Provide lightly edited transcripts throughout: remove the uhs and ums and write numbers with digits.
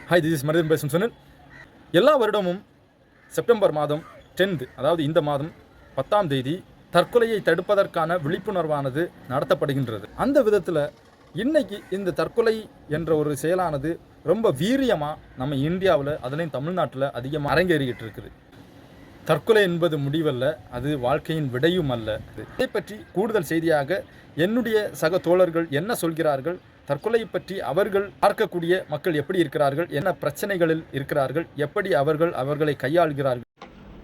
Hi, this is மனிதன் பேசும் சொன்னேன். எல்லா வருடமும் செப்டம்பர் மாதம் 10th, அதாவது இந்த மாதம் 10ஆம் தேதி தற்கொலையை தடுப்பதற்கான விழிப்புணர்வானது நடத்தப்படுகின்றது. அந்த விதத்தில் இன்னைக்கு இந்த தற்கொலை என்ற ஒரு செயலானது ரொம்ப வீரியமாக நம்ம இந்தியாவில், அதுலேயும் தமிழ்நாட்டில் அதிகமாக அரங்கேறிக்கிட்டு இருக்குது. தற்கொலை என்பது முடிவல்ல, அது வாழ்க்கையின் விடையும் அல்ல. இதை பற்றி கூடுதல் செய்தியாக என்னுடைய சக தோழர்கள் என்ன சொல்கிறார்கள், தற்கொலை பற்றி அவர்கள் பார்க்கக்கூடிய மக்கள் எப்படி இருக்கிறார்கள், என்ன பிரச்சனைகளில் இருக்கிறார்கள், எப்படி அவர்களை கையாளுகிறார்கள்.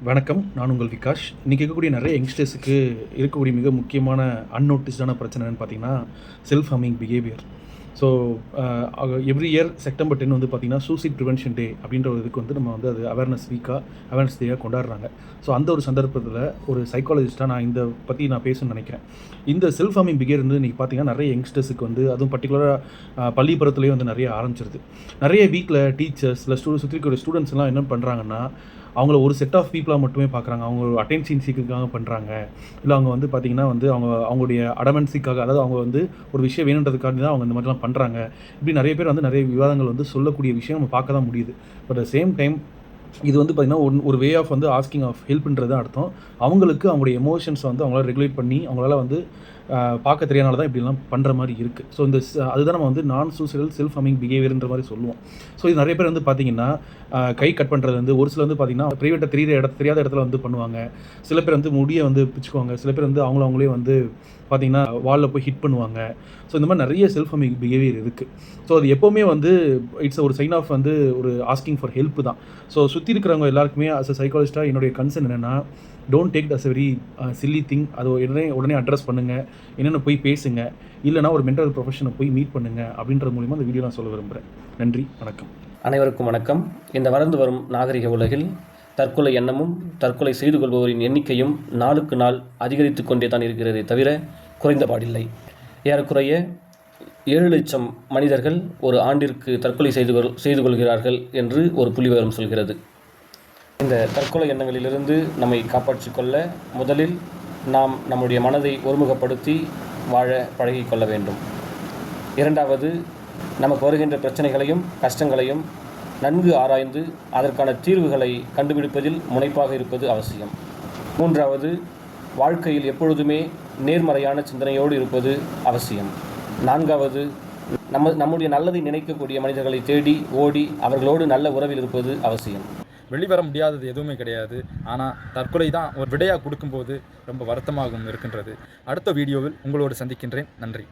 வணக்கம், நான் உங்கள் விகாஷ். இன்றைக்கி இருக்கக்கூடிய நிறைய யங்ஸ்டர்ஸுக்கு இருக்கக்கூடிய மிக முக்கியமான அன்னோட்டிஸ்டான பிரச்சனைன்னு பார்த்தீங்கன்னா self harming behaviour. So every year September 10 வந்து பார்த்திங்கன்னா சூசைட் ப்ரிவென்ஷன் டே அப்படின்ற ஒரு இதுக்கு வந்து நம்ம வந்து அது அவேர்னஸ் டேயாக கொண்டாடுறாங்க. ஸோ அந்த ஒரு சந்தர்ப்பத்தில் ஒரு சைக்காலஜிஸ்ட்டாக நான் இதை பற்றி நான் பேசணும்னு நினைக்கிறேன். இந்த செல்ஃப் ஹார்மிங் பிஹேவியர் வந்து இன்றைக்கி பார்த்திங்கன்னா நிறைய யங்ஸ்டர்ஸுக்கு வந்து, அதுவும் பர்டிகுலராக பள்ளி பருவத்துலேயே வந்து நிறைய ஆரம்பிச்சிருது. நிறைய வீட்டில் டீச்சர்ஸ் இல்லை சுற்றி இருக்கிற ஸ்டூடெண்ட்ஸ் எல்லாம் என்ன பண்ணுறாங்கன்னா, அவங்கள ஒரு செட் ஆஃப் பீப்புளாக மட்டுமே பார்க்குறாங்க. அவங்க ஒரு அட்டென்ஷன் சீக்குக்காக பண்ணுறாங்க, இல்லை அவங்க வந்து பார்த்திங்கன்னா வந்து அவங்களுடைய அடமென்சிக்காக, அதாவது அவங்க வந்து ஒரு விஷயம் வேணுன்றதுக்காக தான் அவங்க இந்த மாதிரிலாம் பண்ணுறாங்க. இப்படி நிறைய பேர் வந்து நிறைய விவாதங்கள் வந்து சொல்லக்கூடிய விஷயம் நம்ம பார்க்க தான் முடியுது. பட் அட் சேம் டைம் இது வந்து பார்த்திங்கன்னா ஒரு வே ஆஃப் வந்து ஆஸ்கிங் ஆஃப் ஹெல்ப்ன்றது அர்த்தம். அவங்களுக்கு அவங்களுடைய எமோஷன்ஸை வந்து அவங்களால ரெகுலேட் பண்ணி அவங்களால வந்து பார்க்க தெரியாதனால தான் இப்படிலாம் பண்ணுற மாதிரி இருக்குது. ஸோ அதுதான் நம்ம வந்து நான் சூசைடல் செல்ஃப் ஹார்மிங் பிஹேவியர்ன்ற மாதிரி சொல்லுவோம். ஸோ இது நிறைய பேர் வந்து பார்த்திங்கன்னா கை கட் பண்ணுறது வந்து, ஒரு சில வந்து பார்த்திங்கன்னா ப்ரைவேட்டாக தெரியாத இடத்துல வந்து பண்ணுவாங்க. சில பேர் வந்து முடியை வந்து பிச்சுக்குவாங்க. சில பேர் வந்து அவங்களே வந்து பார்த்திங்கன்னா வாலில் போய் ஹிட் பண்ணுவாங்க. ஸோ இந்த மாதிரி நிறைய செல்ஃப் ஹார்மிங் பிஹேவியர் இருக்குது. ஸோ அது எப்போவுமே வந்து இட்ஸ் ஒரு சைன் ஆஃப் வந்து ஒரு ஆஸ்கிங் ஃபார் ஹெல்ப் தான். ஸோ சுற்றி இருக்கிறவங்க எல்லாருக்குமே அஸ் அ சைக்காலஜிஸ்ட்டாக என்னுடைய கன்சர்ன் என்னென்னா, don't take as a very silly thing. அது உடனே அட்ரஸ் பண்ணுங்கள், என்னென்ன போய் பேசுங்க, இல்லைனா ஒரு மென்டல் ப்ரொஃபஷனை போய் மீட் பண்ணுங்கள். அப்படின்றது மூலிமா இந்த வீடியோ நான் சொல்ல விரும்புகிறேன். நன்றி, வணக்கம். அனைவருக்கும் வணக்கம். இந்த வளர்ந்து வரும் நாகரிக உலகில் தற்கொலை எண்ணமும் தற்கொலை செய்து கொள்பவரின் எண்ணிக்கையும் நாளுக்கு நாள் அதிகரித்து கொண்டே தான் இருக்கிறதே தவிர குறைந்தபாடில்லை. ஏறக்குறைய 7 லட்சம் மனிதர்கள் ஒரு ஆண்டிற்கு தற்கொலை செய்து கொள்கிறார்கள் என்று ஒரு புள்ளிவிவரம் சொல்கிறது. இந்த தற்கொலை எண்ணங்களிலிருந்து நம்மை காப்பாற்றிக் கொள்ள முதலில் நாம் நம்முடைய மனதை ஒருமுகப்படுத்தி வாழ பழகிக்கொள்ள வேண்டும். இரண்டாவது, நமக்கு வருகின்ற பிரச்சனைகளையும் கஷ்டங்களையும் நன்கு ஆராய்ந்து அதற்கான தீர்வுகளை கண்டுபிடிப்பதில் முனைப்பாக இருப்பது அவசியம். மூன்றாவது, வாழ்க்கையில் எப்பொழுதுமே நேர்மறையான சிந்தனையோடு இருப்பது அவசியம். நான்காவது, நம்முடைய நல்லதை நினைக்கக்கூடிய மனிதர்களை தேடி ஓடி அவர்களோடு நல்ல உறவில் இருப்பது அவசியம். வெளிவர முடியாதது எதுவுமே கிடையாது. ஆனால் தற்கொலை தான் ஒரு விடையாக கொடுக்கும்போது ரொம்ப வருத்தமாகவும் இருக்கின்றது. அடுத்த வீடியோவில் உங்களோடு சந்திக்கின்றேன். நன்றி.